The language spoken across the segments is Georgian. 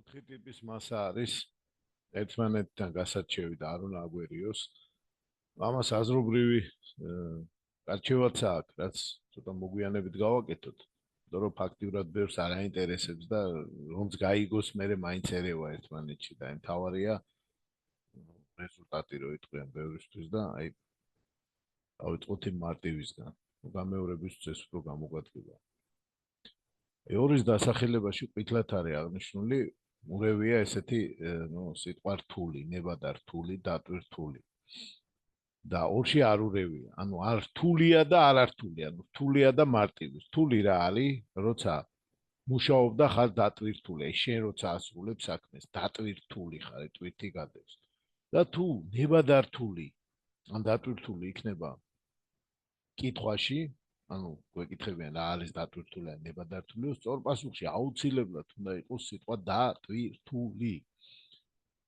4 ტიპის მასა არის ერთმანეთთან გასარჩევი და არ უნდა აგვერიოს. ამას აზრობრივი გარჩევაც აქვს, რაც ცოტა მოგვიანებით გავაკეთოთ. იმიტომ რომ ფაქტიურად ბევრს არ აინტერესებს და რომც გაიგოს მერე მაინც ერევა ერთმანეთში და მთავარია რეზულტატი რო იტყვიან ბევრისთვის და აი დავიწყოთ იმ მარტივისგან. გამეორებისთვის ეს უფრო გამოგვადგება. ეორის დასახელებაში ყვითლად არის აღნიშნული მურევია ესეთი სიტყვა რთული, ნებადა რთული, დატვირთული. და ორში არ ურევია. ანუ არ რთულია და არ რთული, ანუ რთულია და მარტივი. რთული რა არის? როცა მუშაობდა ხარ დატვირთული, შენ როცა ასრულებ საქმეს, დატვირთული ხარ, ტვირთი გადევს. და თუ ნებადა რთული, ან დატვირთული იქნება კითხვაში, ანუ გვეკითხებიან რა არის დატვირთული ან ნებადა რთული, სწორ პასუხში აუცილებლად უნდა იყოს სიტყვა დატვირთული.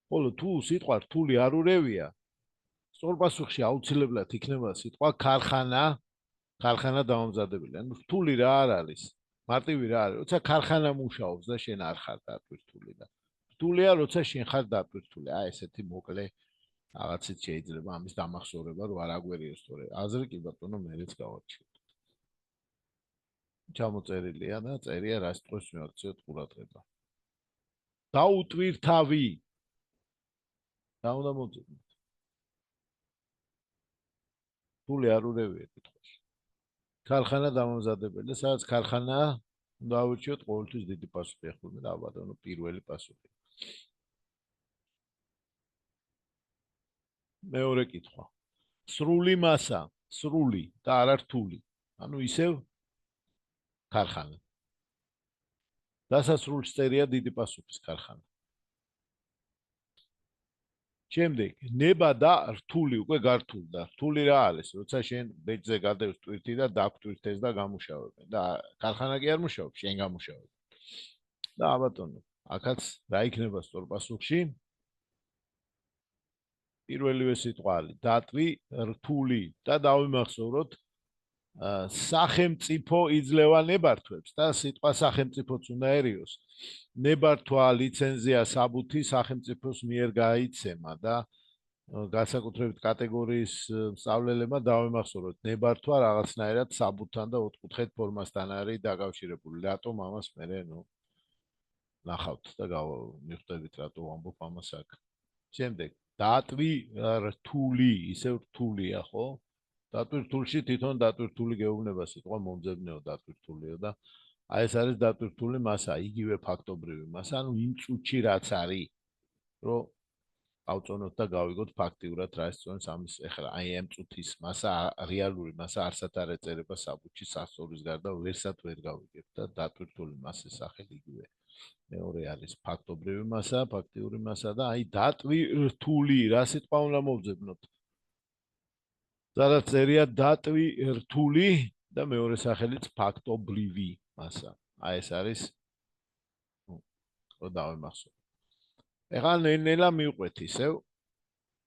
ხოლო თუ სიტყვა რთული არ ურევია, სწორ პასუხში აუცილებლად იქნება სიტყვა ქარხანა დამამზადებელი. ანუ რთული რა არ არის? მარტივი რა არის? როცა ქარხანა მუშაობს და შენ არ ხარ დატვირთული და რთულია როცა შენ ხარ დატვირთული. აი ესეთი მოკლე რაღაცით შეიძლება ამის დამახსოვრება რო არ აგვერიოს თორე. აზრი კი ბატონო მეც გავარჩიოთ. ჩამოწერილია და წერია რა სიტყვის მიაქციოთ ყურადღება. დაუტვირთავი. რა უნდა მოძებნოთ? რთული არ ურევია კითხვაში. ქარხანა დამამზადებელი, სადაც ქარხანაა, უნდა ავირჩიოთ ყოველთვის დიდი პასუხი. ახლა და ბატონო პირველი პასუხი. მეორე კითხვა. სრული მასა, სრული და არა რთული. ანუ ისევ ქარხანა. დასასრულს წერია დიდი პასუხის ქარხანა. შემდეგ, ნება და რთული უკვე გართულდა. რთული რა არის? როცა შენ ბეჭზე გადევს ტვირთი და დაგტვირთეს და გამუშავებენ და ქარხანა კი არ მუშაობს, შენ გამუშავებ. და აბატონო, აქაც რა იქნება სწორ პასუხში? პირველივე სიტყვა არის დატვი რთული და დავიმახსოვროთ სახელმწიფო იძლევა ნებართვებს და სიტყვა სახელმწიფოც უნდაერიოს. ნებართვა, ლიცენზია, საბუთი სახელმწიფოს მიერ გაიცემა და განსაკუთრებით კატეგორიის სწავლელებმა დავიმახსოვროთ ნებართვა რაღაცნაირად საბუთთან და ოთხკუთხედ ფორმასთან არის დაკავშირებული. რატომ ამას მე ნახავთ და მივხვდებით რატო ვამბობ ამას აქ. შემდეგ დატვი რთული, ისევ რთულია, ხო? დატვირთულში თვითონ დატვირთული გეუბნება სიტყვა მომძებნეო დატვირთულიო და აი ეს არის დატვირთული მასა, იგივე ფაქტობრივი მასა, ანუ იმ წუთში რაც არის, რომ ავწონოთ და გავიგოთ ფაქტიურად რა ისწონს ამის ეხლა აი ამ წუთის მასა რეალური მასა არსად არ ეწერება საბუთში სასწორის გარდა ვერსად ვერ გავიგებ და დატვირთული მასის სახელი იგივე. მეორე არის ფაქტობრივი მასა, ფაქტიური მასა და აი დატვირთული რა სიტყვა უნდა მოვძებნოთ? სადაც წერია დატვი რთული და მეორე სახელიც ფაქტობრივი მასა. აი ეს არის რო დავიმახსოვრ. ეხლა ნელა მივყვეთ ისევ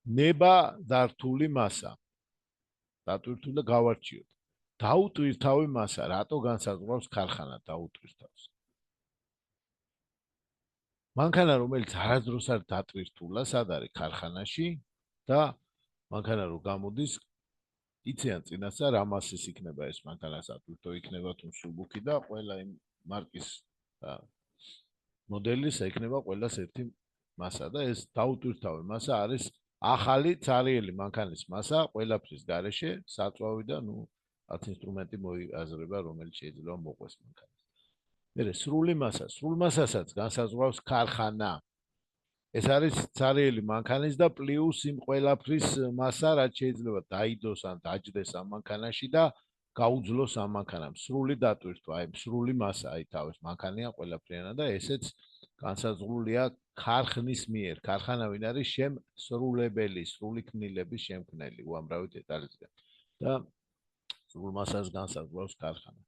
ნება და რთული მასა. დატვირთული და გავარჩიოთ. დაუტვირთავი მასა, რატო განსაზღვრავს ქარხანა დაუტვირთავს? მანქანა რომელიც არასდროს არ დატვირთულა, სად არის ქარხანაში და მანქანა რო გამოდის იციან წინასწარ რა მასის იქნება ეს მანქანა სატვირთო იქნება თუ მსუბუქი და ყველა იმ მარკის მოდელის იქნება ყველას ერთი მასა და ეს დაუტვირთავი მასა არის ახალი ცარიელი მანქანის მასა ყველაფრის გარეშე საწვავი და რაც ინსტრუმენტი მოიაზრება რომელიც შეიძლება მოყვეს მანქანას. მერე სრული მასა, სრულ მასასაც განსაზღვრავს ქარხანა. ეს არის ცარიელი მანქანის და პლუს იმ ყველაფრის მასა, რაც შეიძლება დაიდოს ან დაჯდეს ამ მანქანაში და გაუძლოს ამ მანქანამ. სრული დატვირთვა, აი სრული მასა, აი თავის მანქანია ყველაფრიანა და ესეც განსაზღვრულია ქარხნის მიერ. ქარხანა ვინ არის? შემსრულებელი, სრული ქმნილების შემქმნელი, უამრავი დეტალისგან. და სრულ მასას განსაზღვრავს ქარხანა.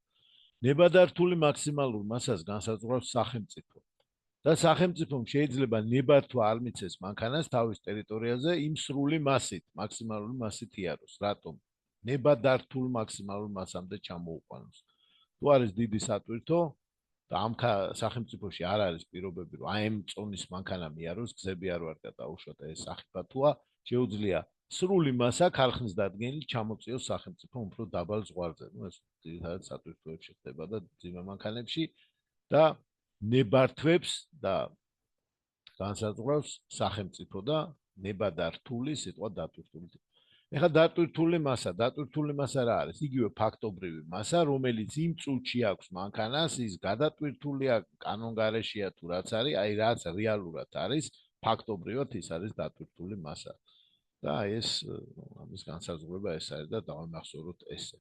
ნება და რთული მაქსიმალურ მასას განსაზღვრავს სახელმწიფო. და სახელმწიფომ შეიძლება ნებართვა არ მიცეს მანქანას თავის ტერიტორიაზე იმ სრული მასით, მაქსიმალური მასით იაროს. რატომ? ნება და რთულ მაქსიმალურ მასამდე ჩამოუყვანოს. თუ არის დიდი სატვირთო, და ამ სახელმწიფოში არ არის პირობები, რომ აი ამ წონის მანქანა მიაროს, გზები არ ვარ გადაუშვათ, ეს სახიფათოა, შეუძლია სრული მასა ქარხნის დადგენილ ჩამოწიოს სახელმწიფო უფრო დაბალ ზღვარზე. ნუ ეს ძირითადად სატვირთოებში ხდება და ძიმე მანქანებში და ნებართვებს და განსაზღვრავს სახელმწიფო და ნებადართული სიტყვა დატვირთული. ეხლა დატვირთული მასა რა არის? იგივე ფაქტობრივი მასა, რომელიც იმ წუთში აქვს მანქანას, ის გადატვირთულია კანონგარეშეა თუ რაც არის, აი რაც რეალურად არის, ფაქტობრივად ის არის დატვირთული მასა. და ეს ამის განსაზღვრება ეს არის და დავამახსოვროთ ესე.